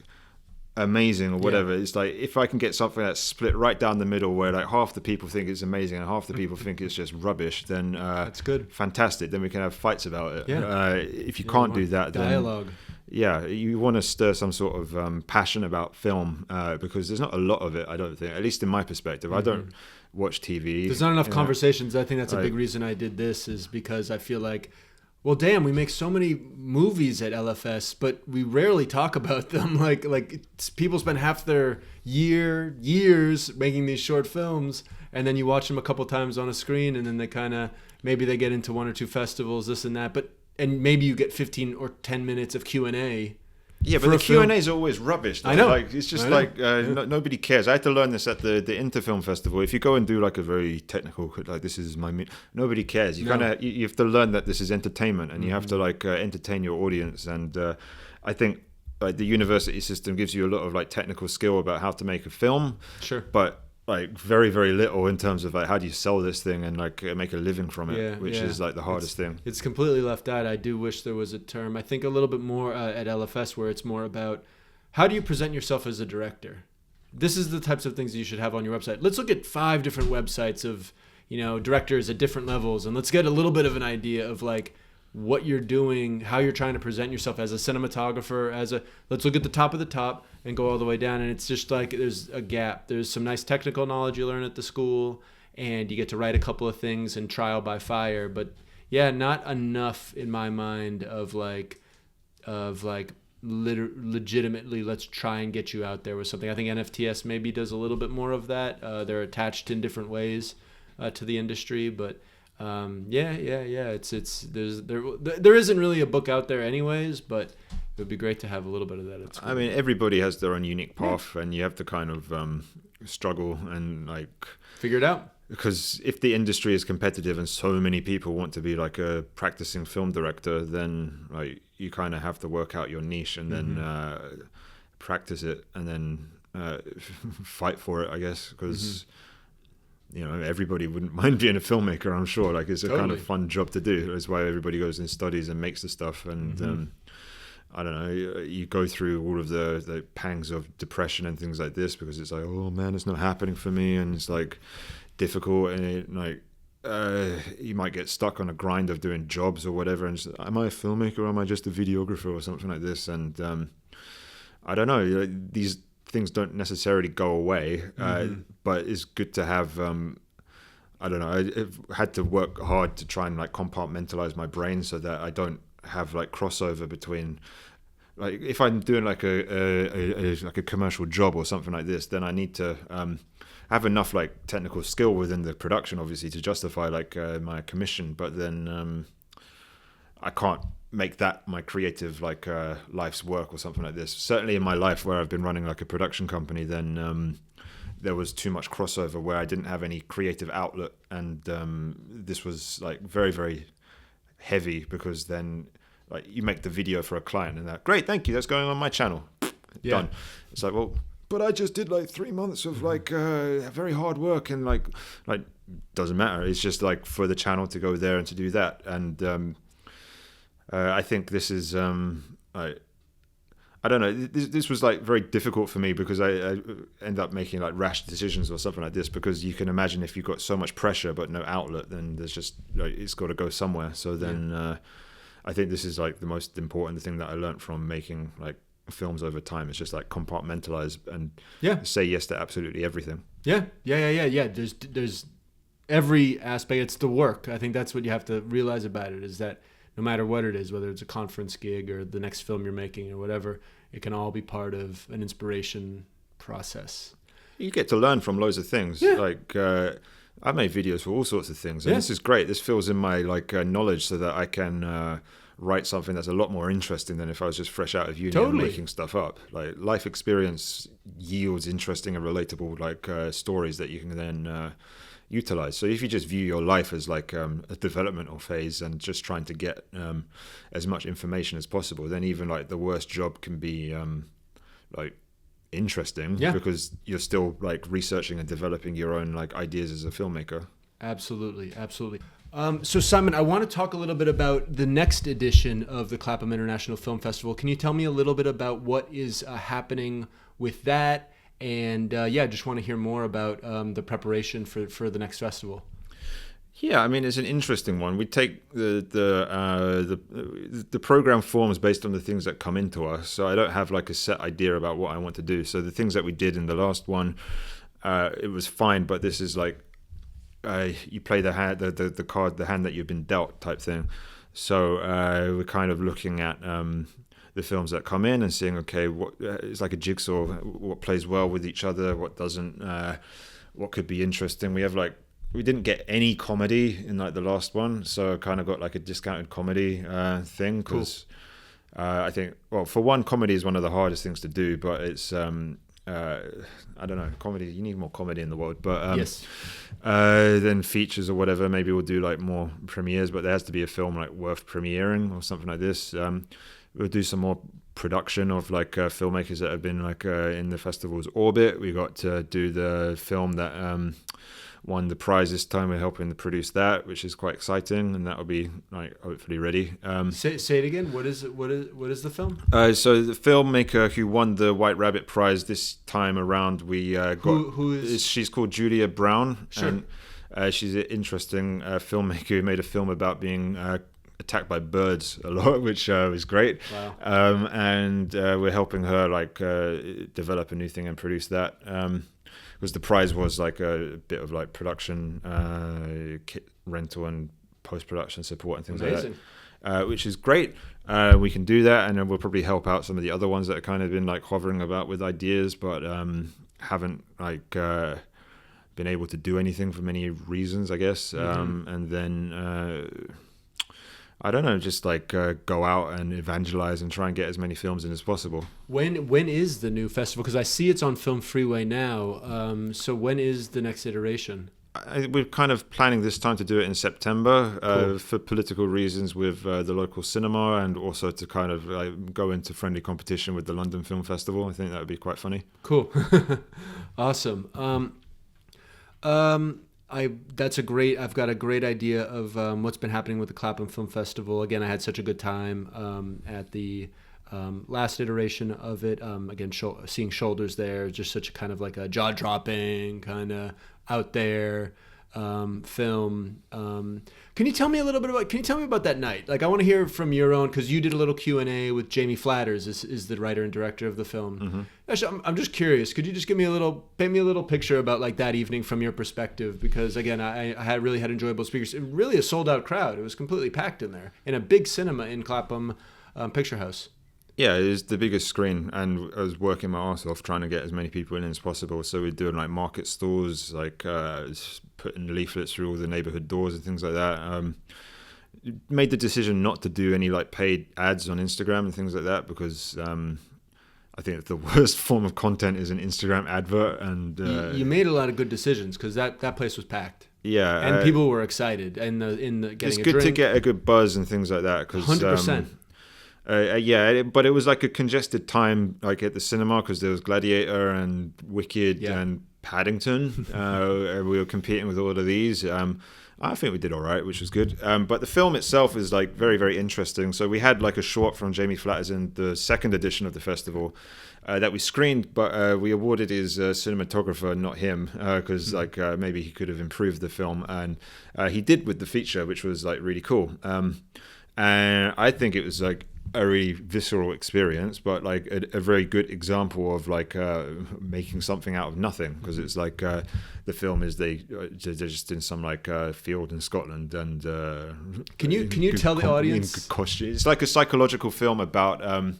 amazing or whatever. It's like if I can get something that's split right down the middle, where like half the people think it's amazing and half the people think it's just rubbish, then that's good, fantastic. Then we can have fights about it. If you can't do that, dialogue. Then you want to stir some sort of passion about film, because there's not a lot of it, I don't think, at least in my perspective. I don't watch TV. There's not enough conversations. I think that's a big reason I did this, is because I feel like, well, damn, we make so many movies at LFS, but we rarely talk about them. Like people spend half their years making these short films, and then you watch them a couple times on a screen, and then they kind of, maybe they get into 1 or 2 festivals, this and that, and maybe you get 15 or 10 minutes of Q&A. Yeah, but the Q&A is always rubbish. Though. I know. Like, it's just like nobody cares. I had to learn this at the Interfilm Festival. If you go and do like a very technical, like this is nobody cares. You you have to learn that this is entertainment, and you have to like entertain your audience. And I think like the university system gives you a lot of like technical skill about how to make a film. Sure. But like very, very little in terms of like how do you sell this thing and like make a living from it, which is like the hardest thing. It's completely left out. I do wish there was a term. I think a little bit more at LFS, where it's more about how do you present yourself as a director. This is the types of things you should have on your website. Let's look at 5 different websites of, directors at different levels, and let's get a little bit of an idea of like what you're doing, how you're trying to present yourself as a cinematographer, let's look at the top and go all the way down. And it's just like there's a gap. There's some nice technical knowledge you learn at the school, and you get to write a couple of things and trial by fire. But not enough in my mind of legitimately, let's try and get you out there with something. I think NFTS maybe does a little bit more of that. They're attached in different ways to the industry, but there isn't really a book out there anyways, but it would be great to have a little bit of that at school. I mean, everybody has their own unique path, and you have to kind of struggle and like figure it out. Because if the industry is competitive and so many people want to be like a practicing film director, then like you kind of have to work out your niche and then practice it and then fight for it, I guess, because everybody wouldn't mind being a filmmaker, I'm sure. Like, it's a kind of fun job to do. That's why everybody goes and studies and makes the stuff. And I don't know, you go through all of the pangs of depression and things like this, because it's like, oh man, it's not happening for me, and it's like difficult, and you might get stuck on a grind of doing jobs or whatever, and am I a filmmaker or am I just a videographer or something like this? And I don't know, these things don't necessarily go away, but it's good to have I don't know, I've had to work hard to try and like compartmentalize my brain so that I don't have like crossover between, like, if I'm doing like a commercial job or something like this, then I need to have enough like technical skill within the production, obviously, to justify like my commission, but then I can't make that my creative like life's work or something like this. Certainly in my life where I've been running like a production company, then there was too much crossover where I didn't have any creative outlet, and this was like very, very heavy, because then like you make the video for a client and that, great, thank you, that's going on my channel, done. It's like, well, but I just did like 3 months of like very hard work, and like doesn't matter, it's just like for the channel to go there and to do that. And I think this is I don't know, this was like very difficult for me, because I end up making like rash decisions or something like this, because you can imagine if you've got so much pressure but no outlet, then there's just like, it's got to go somewhere. So then I think this is like the most important thing that I learned from making like films over time. It's just like compartmentalize and Yeah. say yes to absolutely everything. Yeah. There's every aspect. It's the work. I think that's what you have to realize about it, is that no matter what it is, whether it's a conference gig or the next film you're making or whatever, it can all be part of an inspiration process. You get to learn from loads of things. Yeah. Like I made videos for all sorts of things, and this is great. This fills in my knowledge so that I can write something that's a lot more interesting than if I was just fresh out of uni and making stuff up. Like life experience yields interesting and relatable stories that you can then utilize. So if you just view your life as like a developmental phase and just trying to get as much information as possible, then even like the worst job can be like interesting because you're still like researching and developing your own like ideas as a filmmaker. Absolutely. So Simon, I want to talk a little bit about the next edition of the Clapham International Film Festival. Can you tell me a little bit about what is happening with that? And just want to hear more about the preparation for the next festival. Yeah, I mean, it's an interesting one. We take the program forms based on the things that come into us. So I don't have like a set idea about what I want to do. So the things that we did in the last one, it was fine. But this is like you play the hand, the card, the hand that you've been dealt type thing. So we're kind of looking at the films that come in and seeing, okay, what it's like a jigsaw, what plays well with each other, what doesn't, what could be interesting. We didn't get any comedy in like the last one, so I kind of got like a discounted comedy thing because I think, well, for one, comedy is one of the hardest things to do, but it's I don't know, comedy, you need more comedy in the world, but then features or whatever, maybe we'll do like more premieres, but there has to be a film like worth premiering or something like this. We'll do some more production of like filmmakers that have been like in the festival's orbit. We got to do the film that won the prize this time. We're helping to produce that, which is quite exciting, and that'll be like hopefully ready. Say it again. What is the film? So the filmmaker who won the White Rabbit Prize this time around, we got. Who is? She's called Julia Brown. Sure. And she's an interesting filmmaker who made a film about being attacked by birds a lot, which was great. Wow. And we're helping her like develop a new thing and produce that. Because the prize was like a bit of like production, kit rental and post-production support and things Amazing. like that, which is great. We can do that, and then we'll probably help out some of the other ones that have kind of been like hovering about with ideas, but haven't like been able to do anything for many reasons, I guess. And then I don't know, just like go out and evangelize and try and get as many films in as possible. When is the new festival? Because I see it's on Film Freeway now. So when is the next iteration? We're kind of planning this time to do it in September Cool. for political reasons with the local cinema, and also to kind of go into friendly competition with the London Film Festival. I think that would be quite funny. Cool. Awesome. I've got a great idea of what's been happening with the Clapham Film Festival. Again, I had such a good time at the last iteration of it. Again, seeing Shoulders there, just such a kind of like a jaw-dropping, kind of out there film. Can you tell me about that night? Like, I want to hear from your own, because you did a little Q&A with Jamie Flatters, is the writer and director of the film. Mm-hmm. Actually, I'm just curious. Could you just paint me a little picture about like that evening from your perspective? Because again, I really had enjoyable speakers. It really a sold out crowd. It was completely packed in there in a big cinema in Clapham Picture House. Yeah, it was the biggest screen, and I was working my arse off trying to get as many people in as possible. So we're doing like market stalls, like putting leaflets through all the neighborhood doors and things like that. Made the decision not to do any like paid ads on Instagram and things like that, because I think the worst form of content is an Instagram advert. And you made a lot of good decisions, because that place was packed. Yeah, and people were excited, and getting it's a good drink. to get a good buzz and things like that. 100%. But it was like a congested time, like at the cinema, because there was Gladiator and Wicked and Paddington. We were competing with all of these. I think we did all right, which was good. But the film itself is like very, very interesting. So we had like a short from Jamie Flatters in the second edition of the festival that we screened, but we awarded his cinematographer, not him, because like maybe he could have improved the film, and he did with the feature, which was like really cool. And I think it was like a really visceral experience, but like a very good example of like making something out of nothing, because it's like the film is they're just in some like field in Scotland, and can you tell the audience? It's like a psychological film about a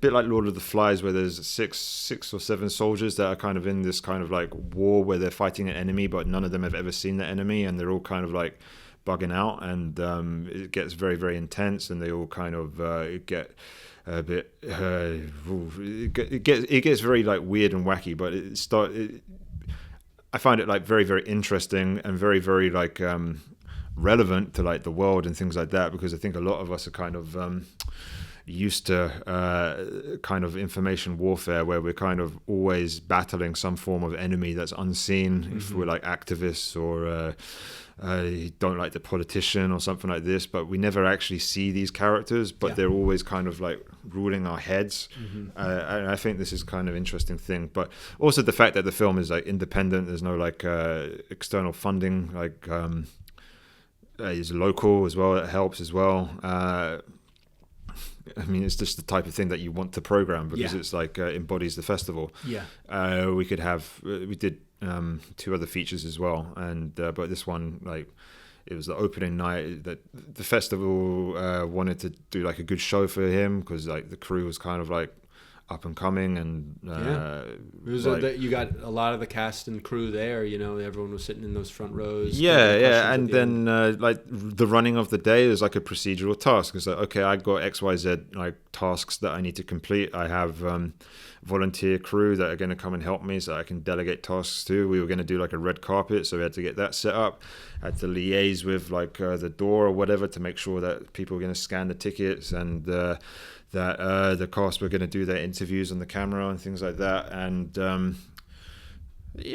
bit like Lord of the Flies, where there's six or seven soldiers that are kind of in this kind of like war where they're fighting an enemy, but none of them have ever seen the enemy, and they're all kind of like bugging out, and it gets very, very intense, and they all kind of get a bit it gets very like weird and wacky, but I find it like very, very interesting and very, very like relevant to like the world and things like that, because I think a lot of us are kind of used to kind of information warfare, where we're kind of always battling some form of enemy that's unseen. If we're like activists or don't like the politician or something like this, but we never actually see these characters, but they're always kind of like ruling our heads. And I think this is kind of interesting thing, but also the fact that the film is like independent, there's no like external funding, like is local as well, it helps as well. I mean, it's just the type of thing that you want to program, because it's like embodies the festival. We did 2 other features as well, and but this one, like, it was the opening night that the festival wanted to do like a good show for him, because like the crew was kind of like up and coming, and it was like, you got a lot of the cast and crew there, you know, everyone was sitting in those front rows. And then like the running of the day is like a procedural task. It's like, okay, I got XYZ like tasks that I need to complete. I have volunteer crew that are going to come and help me, so I can delegate tasks to. We were going to do like a red carpet, so we had to get that set up. I had to liaise with like the door or whatever to make sure that people were going to scan the tickets, and that the cast were going to do their interviews on the camera and things like that. And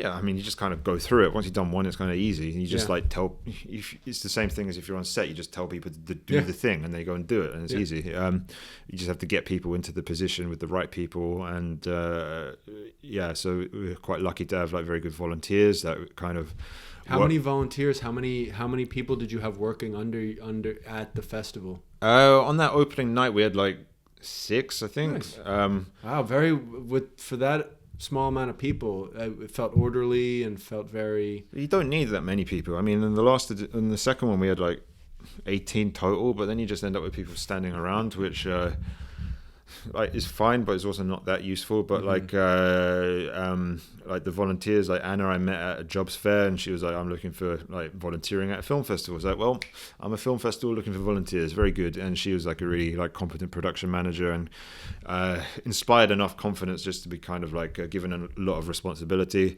I mean, you just kind of go through it. Once you've done one, it's kind of easy. You just like it's the same thing as if you're on set. You just tell people to do the thing, and they go and do it, and it's easy. You just have to get people into the position with the right people, and so we're quite lucky to have like very good volunteers that kind of. How many volunteers? How many people did you have working under at the festival? On that opening night, we had like 6, I think. Nice. Wow, for that small amount of people, it felt orderly and felt very. You don't need that many people. I mean, in the second one, we had like 18 total, but then you just end up with people standing around, which like is fine, but it's also not that useful. But like the volunteers, like Anna, I met at a jobs fair, and she was like, I'm looking for like volunteering at a film festival. I was like, well, I'm a film festival looking for volunteers. Very good. And she was like a really like competent production manager, and inspired enough confidence just to be kind of like given a lot of responsibility.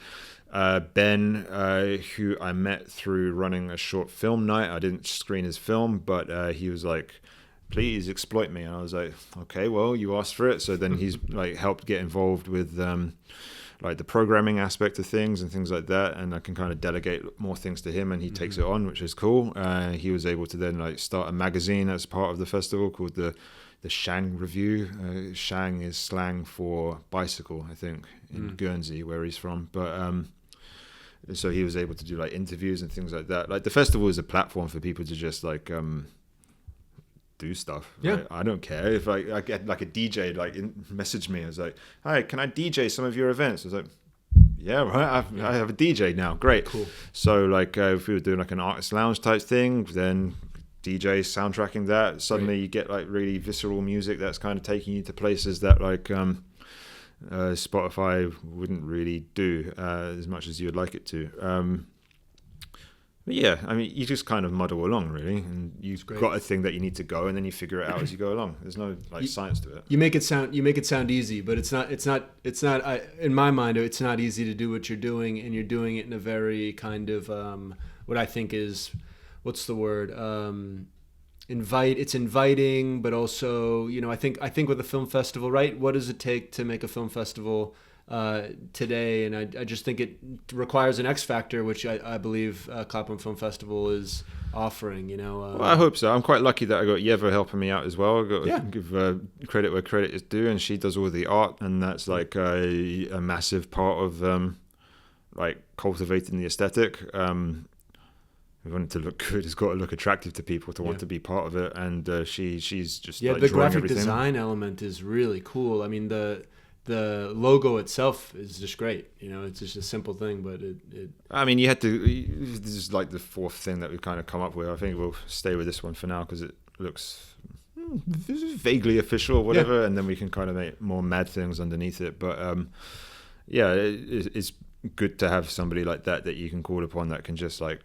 Ben, who I met through running a short film night. I didn't screen his film, but he was like, please exploit me. And I was like, okay, well, you asked for it. So then he's like helped get involved with like the programming aspect of things and things like that, and I can kind of delegate more things to him, and he takes it on, which is cool. He was able to then like start a magazine as part of the festival called the Shang Review. Shang is slang for bicycle, I think, in Guernsey, where he's from. But so he was able to do like interviews and things like that. Like the festival is a platform for people to just like do stuff. Right? I don't care if I get like a DJ like message me. I was like, hi, can I DJ some of your events? I was like, yeah, right. I have a DJ now. Great. Cool. So like if we were doing like an artist lounge type thing, then DJ soundtracking that. Suddenly you get like really visceral music that's kind of taking you to places that like Spotify wouldn't really do as much as you'd like it to. But yeah, I mean, you just kind of muddle along, really, and you've got a thing that you need to go, and then you figure it out as you go along. There's no like science to it. You make it sound easy, but it's not. In my mind, it's not easy to do what you're doing, and you're doing it in a very kind of what I think is, what's the word? It's inviting, but also, you know, I think with a film festival, right? What does it take to make a film festival today? And I just think it requires an X factor, which I believe Clapham Film Festival is offering, you know. Well, I hope so. I'm quite lucky that I got Yeva helping me out as well. I got to give credit where credit is due, and she does all the art, and that's like a massive part of like cultivating the aesthetic. we want it to look good. It's got to look attractive to people to want to be part of it. And she's just the drawing graphic everything. design element is really cool. I mean, the logo itself is just great. It's just a simple thing, but it. I mean, you had to. This is like the fourth thing that we've kind of come up with. I think we'll stay with this one for now because it looks vaguely official or whatever, and then we can kind of make more mad things underneath it. But it's good to have somebody like that you can call upon that can just like,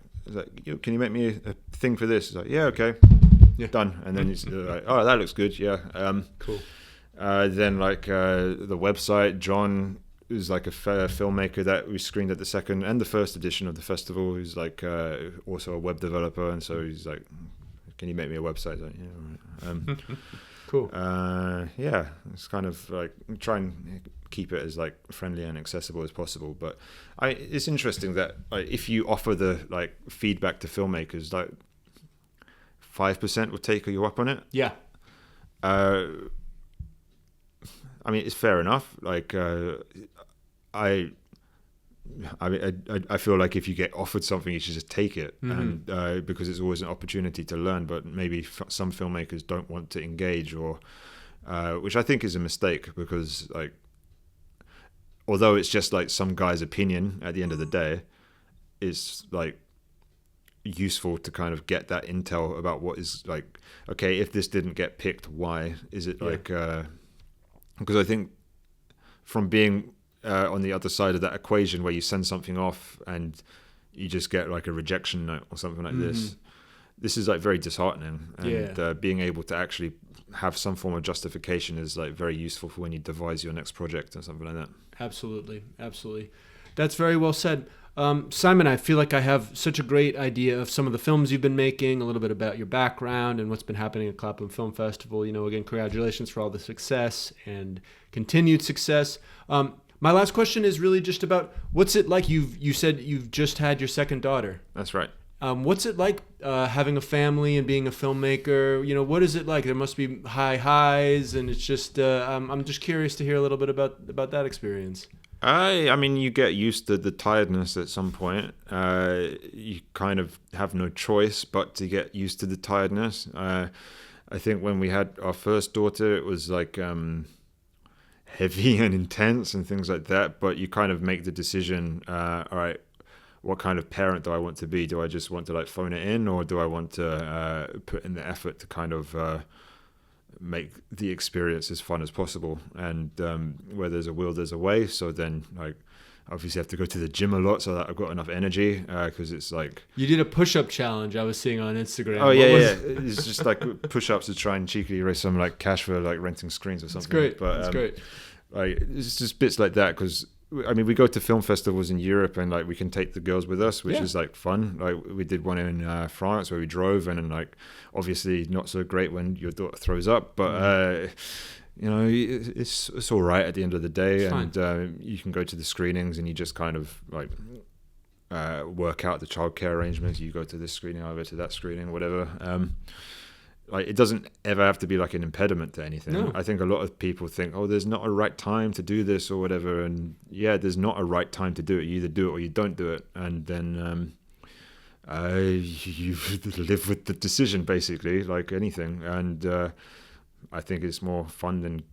can you make me a thing for this? It's like, yeah, okay, done. And then it's like, oh, that looks good, yeah. Cool. Then like the website, John is like a filmmaker that we screened at the second and the first edition of the festival. He's like also a web developer, and so he's like, can you make me a website? Like, yeah, all right. Cool. Yeah, it's kind of like try and keep it as like friendly and accessible as possible. But it's interesting that like, if you offer the like feedback to filmmakers, like 5% will take you up on it. Yeah. I mean, it's fair enough. Like, I feel like if you get offered something, you should just take it, and because it's always an opportunity to learn. But maybe some filmmakers don't want to engage, or which I think is a mistake, because like, although it's just like some guy's opinion at the end of the day, it's like useful to kind of get that intel about what is like, okay, if this didn't get picked, why is it like? Because I think from being on the other side of that equation, where you send something off and you just get like a rejection note or something like this is like very disheartening. And being able to actually have some form of justification is like very useful for when you devise your next project or something like that. Absolutely. That's very well said. Simon, I feel like I have such a great idea of some of the films you've been making, a little bit about your background and what's been happening at Clapham Film Festival. Again, congratulations for all the success and continued success. My last question is really just about what's it like? You said you've just had your second daughter. That's right. What's it like having a family and being a filmmaker? What is it like? There must be high highs, and it's just I'm just curious to hear a little bit about that experience. I mean, you get used to the tiredness at some point. You kind of have no choice but to get used to the tiredness. I think when we had our first daughter, it was like heavy and intense and things like that. But you kind of make the decision, all right, what kind of parent do I want to be? Do I just want to like phone it in, or do I want to put in the effort to kind of make the experience as fun as possible? And where there's a will, there's a way. So then, like, obviously, I have to go to the gym a lot so that I've got enough energy, because it's like, you did a push-up challenge I was seeing on Instagram. Oh yeah. It's just like push-ups to try and cheekily raise some like cash for like renting screens or something. That's great. But That's great. Like, it's just bits like that, because I mean, we go to film festivals in Europe and like we can take the girls with us, which is like fun. Like we did one in France where we drove, and like obviously not so great when your daughter throws up, but it's all right at the end of the day. And you can go to the screenings and you just kind of like work out the childcare arrangements. You go to this screening, I go to that screening, whatever. Like, it doesn't ever have to be like an impediment to anything. No. I think a lot of people think, oh, there's not a right time to do this or whatever. And yeah, there's not a right time to do it. You either do it or you don't do it. And then you live with the decision, basically, like anything. And I think it's more fun than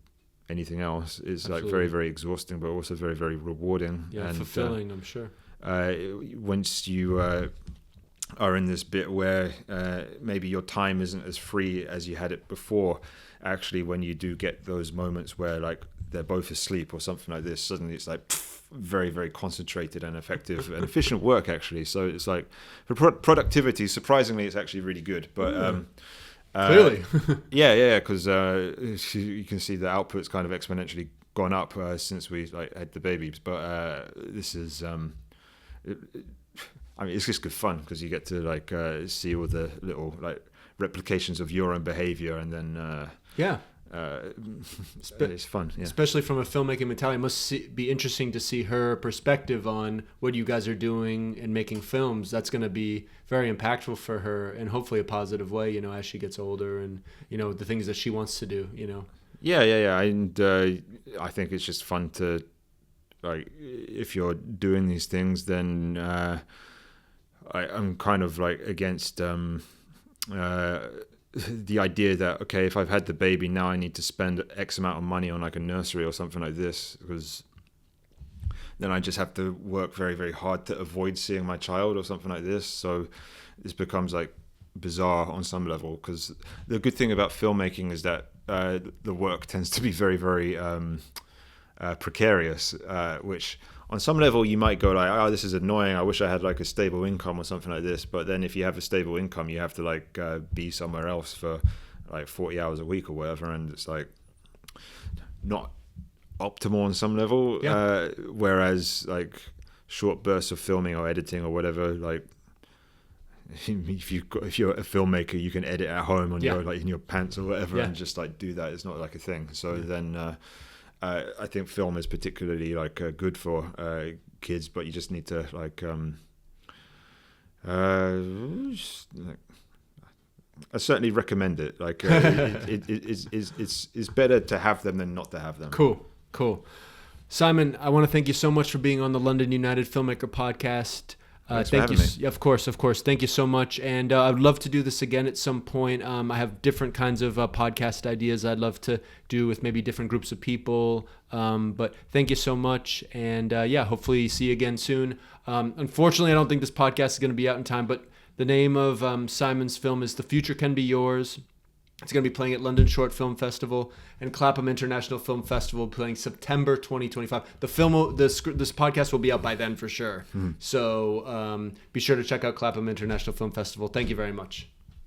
anything else. It's Absolutely. Like very, very exhausting, but also very, very rewarding. Yeah, and fulfilling, I'm sure. Once you are in this bit where maybe your time isn't as free as you had it before, actually when you do get those moments where like they're both asleep or something like this, suddenly it's like very, very concentrated and effective and efficient work, actually. So it's like for productivity, surprisingly, it's actually really good. But clearly yeah, because you can see the output's kind of exponentially gone up since we like had the babies. But this is I mean, it's just good fun because you get to like see all the little like replications of your own behavior, and then it's fun. Yeah. Especially from a filmmaking mentality, it must be interesting to see her perspective on what you guys are doing and making films. That's going to be very impactful for her, and hopefully a positive way. As she gets older, and the things that she wants to do. Yeah, and I think it's just fun to like if you're doing these things, then. I'm kind of like against the idea that, okay, if I've had the baby, now I need to spend X amount of money on like a nursery or something like this, because then I just have to work very, very hard to avoid seeing my child or something like this. So this becomes like bizarre on some level, because the good thing about filmmaking is that the work tends to be very, very precarious, which on some level you might go like, oh, this is annoying, I wish I had like a stable income or something like this. But then if you have a stable income, you have to like be somewhere else for like 40 hours a week or whatever, and it's like not optimal on some level. Whereas like short bursts of filming or editing or whatever, like if you're a filmmaker, you can edit at home on your like in your pants or whatever, and just like do that. It's not like a thing. So then I think film is particularly like good for kids, but you just need to like I certainly recommend it. Like it's better to have them than not to have them. Cool. Simon, I want to thank you so much for being on the London United Filmmaker Podcast. Thanks for having me. Of course. Thank you so much. And I'd love to do this again at some point. I have different kinds of podcast ideas I'd love to do with maybe different groups of people. But thank you so much. And hopefully see you again soon. Unfortunately, I don't think this podcast is going to be out in time, but the name of Simon's film is The Future Can Be Yours. It's going to be playing at London Short Film Festival and Clapham International Film Festival, playing September 2025. This podcast will be out by then for sure. So be sure to check out Clapham International Film Festival. Thank you very much.